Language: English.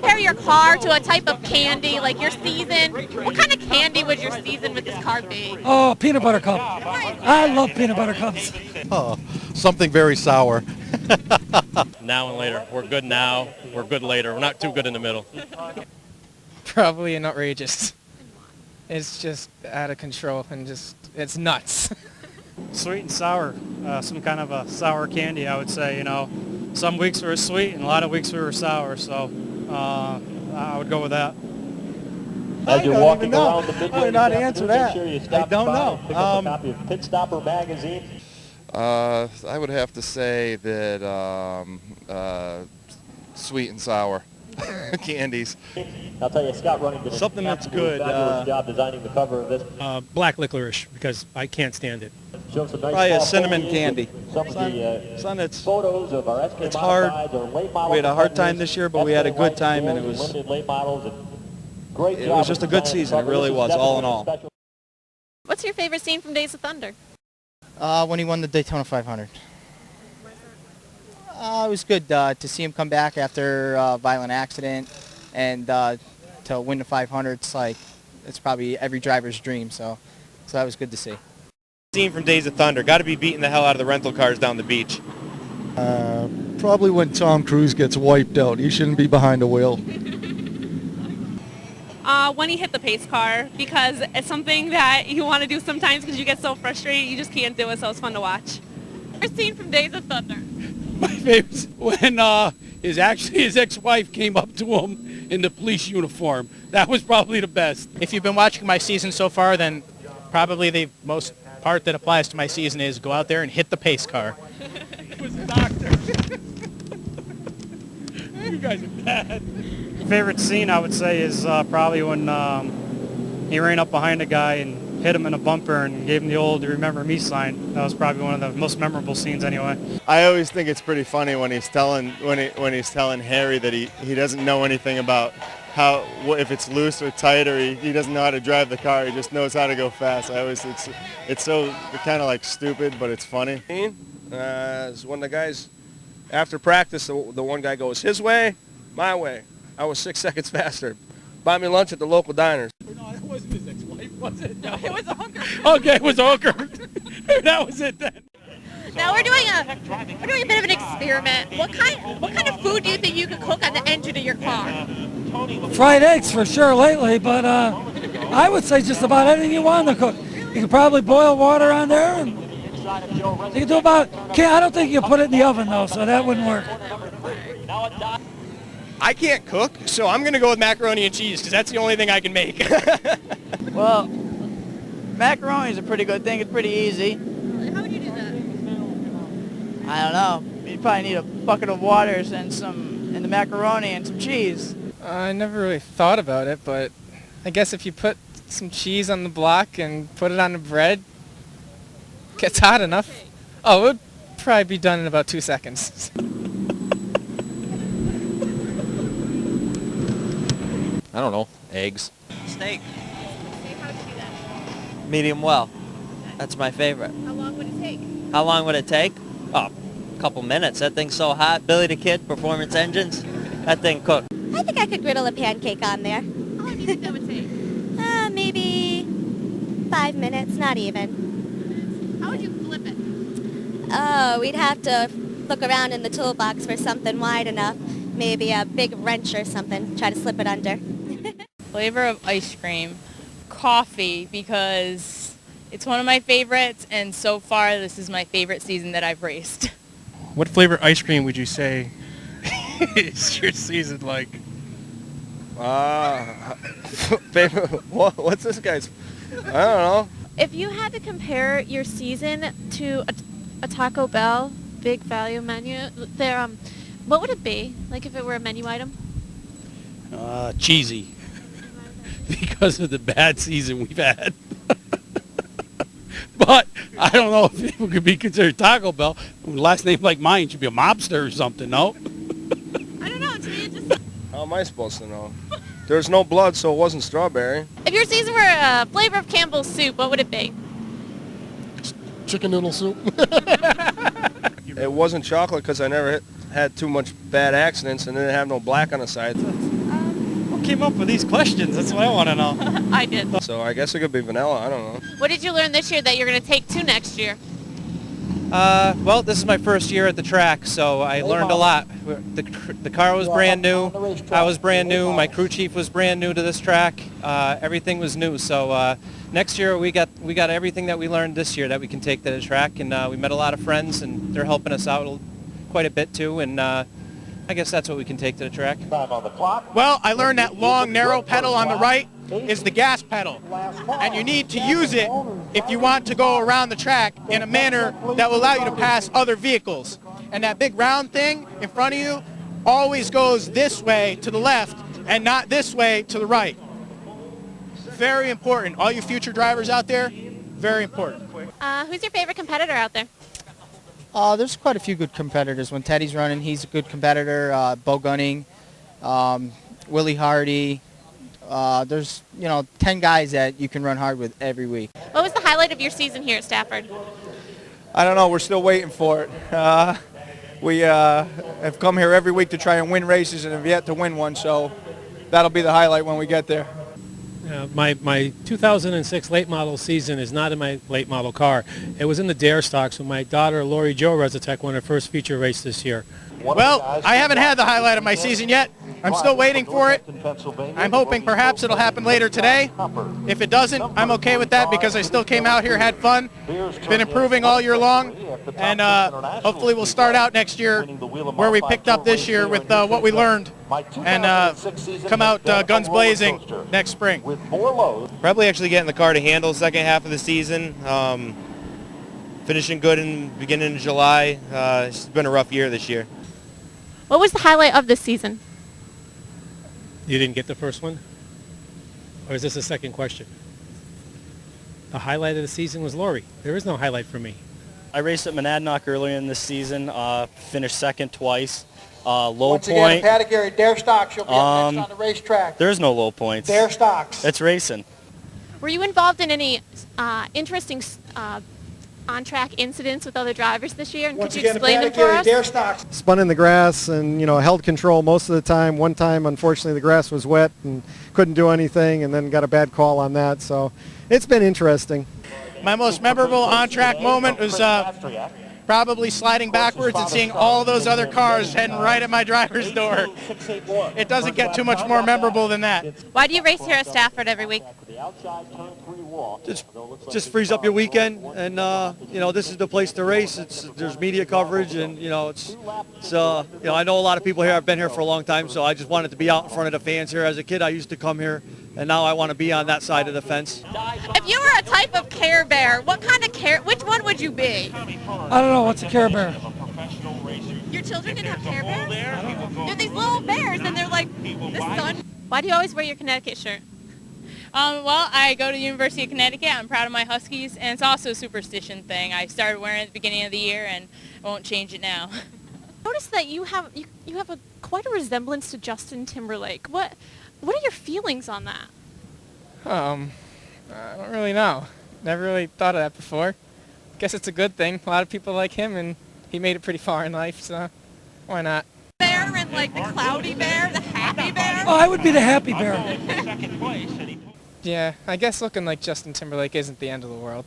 compare your car to a type of candy, like your season, what kind of candy would your season with this car be? Oh, peanut butter cup. I love peanut butter cups. Oh, something very sour. Now and later. We're good now. We're good later. We're not too good in the middle. Probably an outrageous. It's just out of control and just, it's nuts. Sweet and sour, some kind of a sour candy, I would say. You know, some weeks we were sweet and a lot of weeks we were sour, so I would go with that. As you're walking around the I midway, would not answer that. I don't know. Pick up a copy of Pit Stopper magazine. I would have to say that sweet and sour candies. I'll tell you, Scott Running did Something that's good, fabulous job designing the cover of this. Black licorice, because I can't stand it. Shows some nice Probably a fall cinnamon foliage candy. with Some of the Son, it's photos of our SK it's hard. modifieds or late model We had a hard time competitors. this year, but we had a good time, and it was Limited late models and great it job was just of a good designing the season. It cover. really This is was, all in definitely a all. special- What's your favorite scene from Days of Thunder? When he won the Daytona 500. It was good to see him come back after a violent accident and to win the 500. It's probably every driver's dream, so that was good to see. Scene from Days of Thunder. Got to be beating the hell out of the rental cars down the beach. Probably when Tom Cruise gets wiped out. He shouldn't be behind the wheel. When he hit the pace car, because it's something that you want to do sometimes because you get so frustrated you just can't do it, so it's fun to watch. Favorite scene from Days of Thunder? My favorite when his ex-wife came up to him in the police uniform. That was probably the best. If you've been watching my season so far, then probably the most part that applies to my season is go out there and hit the pace car. It was a doctor. You guys are bad. Favorite scene, I would say, is probably when he ran up behind a guy and hit him in a bumper and gave him the old "Remember Me" sign. That was probably one of the most memorable scenes, anyway. I always think it's pretty funny when he's telling Harry that he doesn't know anything about if it's loose or tight, or he doesn't know how to drive the car. He just knows how to go fast. It's so kind of like stupid, but it's funny. Is when the guys, after practice, the one guy goes his way, my way. I was 6 seconds faster. Buy me lunch at the local diners. No, that wasn't his ex-wife, was it? No, it was a hooker. Okay, it was a hooker. That was it then. Now we're doing a bit of an experiment. What kind of food do you think you could cook on the engine of your car? Fried eggs for sure lately, but I would say just about anything you want to cook. You could probably boil water on there, and you can do about. I don't think you can put it in the oven though, so that wouldn't work. I can't cook, so I'm going to go with macaroni and cheese because that's the only thing I can make. Well, macaroni is a pretty good thing. It's pretty easy. How would you do that? I don't know. You'd probably need a bucket of water and the macaroni and some cheese. I never really thought about it, but I guess if you put some cheese on the block and put it on the bread, it gets hot enough. Oh, it would probably be done in about 2 seconds. I don't know. Eggs. Steak, How would you do that? medium well. That's my favorite. How long would it take? How long would it take? Oh, a couple minutes. That thing's so hot. Billy the Kid, Performance Engines. That thing cooked. I think I could griddle a pancake on there. How long do you think that would take? Maybe 5 minutes, not even. How would you flip it? Oh, we'd have to look around in the toolbox for something wide enough. Maybe a big wrench or something. Try to slip it under. Flavor of ice cream, coffee, because it's one of my favorites, and so far this is my favorite season that I've raced. What flavor ice cream would you say is your season like? What's this guy's? I don't know. If you had to compare your season to a Taco Bell big value menu, what would it be? Like if it were a menu item? Cheesy. Because of the bad season we've had. But I don't know if it could be considered Taco Bell. Last name like mine should be a mobster or something, no? I don't know. To me, it just... How am I supposed to know? There's no blood, so it wasn't strawberry. If your season were a flavor of Campbell's soup, what would it be? Chicken noodle soup. It wasn't chocolate because I never had too much bad accidents and didn't have no black on the side. came up with these questions? That's what I want to know. I did. So I guess it could be vanilla. I don't know. What did you learn this year that you're going to take to next year? Well, this is my first year at the track, so I learned a lot. The car was brand new. I was brand new. My crew chief was brand new to this track. Everything was new. So next year we got everything that we learned this year that we can take to the track, and we met a lot of friends, and they're helping us out quite a bit too. And I guess that's what we can take to the track. Well, I learned that long, narrow pedal on the right is the gas pedal, and you need to use it if you want to go around the track in a manner that will allow you to pass other vehicles. And that big round thing in front of you always goes this way to the left and not this way to the right. Very important. All you future drivers out there, very important. Who's your favorite competitor out there? There's quite a few good competitors. When Teddy's running, he's a good competitor. Bo Gunning, Willie Hardy. There's 10 guys that you can run hard with every week. What was the highlight of your season here at Stafford? I don't know. We're still waiting for it. We have come here every week to try and win races and have yet to win one, so that'll be the highlight when we get there. My 2006 late model season is not in my late model car. It was in the Dare stocks when my daughter Lori Jo Rezatec won her first feature race this year. Well, I haven't had the highlight of my season yet. I'm still waiting for it. I'm hoping perhaps it'll happen later today. If it doesn't, I'm okay with that because I still came out here, had fun, been improving all year long, and hopefully we'll start out next year where we picked up this year with what we learned and come out guns blazing next spring. Probably actually getting the car to handle the second half of the season. Finishing good in the beginning of July. It's been a rough year this year. What was the highlight of this season? You didn't get the first one? Or is this a second question? The highlight of the season was Lori. There is no highlight for me. I raced at Monadnock earlier in this season, finished second twice. Low Once point. again, Patty Gary, Dare Stocks, you'll be up next on the racetrack. There's no low points. Dare Stocks. It's racing. Were you involved in any interesting on-track incidents with other drivers this year? And Once could you again, explain them Patty for Gary, us? Dare Stocks. Spun in the grass and, held control most of the time. One time, unfortunately, the grass was wet and couldn't do anything and then got a bad call on that. So it's been interesting. My most memorable on-track moment was probably sliding backwards and seeing all those other cars heading right at my driver's door. It doesn't get too much more memorable than that. Why do you race here at Stafford every week? Just frees up your weekend, and this is the place to race. There's media coverage, and I know a lot of people here. I've been here for a long time, so I just wanted to be out in front of the fans here. As a kid, I used to come here, and now I want to be on that side of the fence. If you were a type of Care Bear, what kind of which one would you be? I don't know. What's a Care Bear? Your children didn't have Care Bears? They're these little bears, and they're like the sun. Why do you always wear your Connecticut shirt? Well, I go to the University of Connecticut. I'm proud of my Huskies, and it's also a superstition thing. I started wearing it at the beginning of the year, and I won't change it now. Notice that you have quite a resemblance to Justin Timberlake. What are your feelings on that? I don't really know. Never really thought of that before. Guess it's a good thing. A lot of people like him, and he made it pretty far in life, so why not? Bear and like the cloudy bear, the happy bear? Oh, I would be the happy bear. Yeah, I guess looking like Justin Timberlake isn't the end of the world.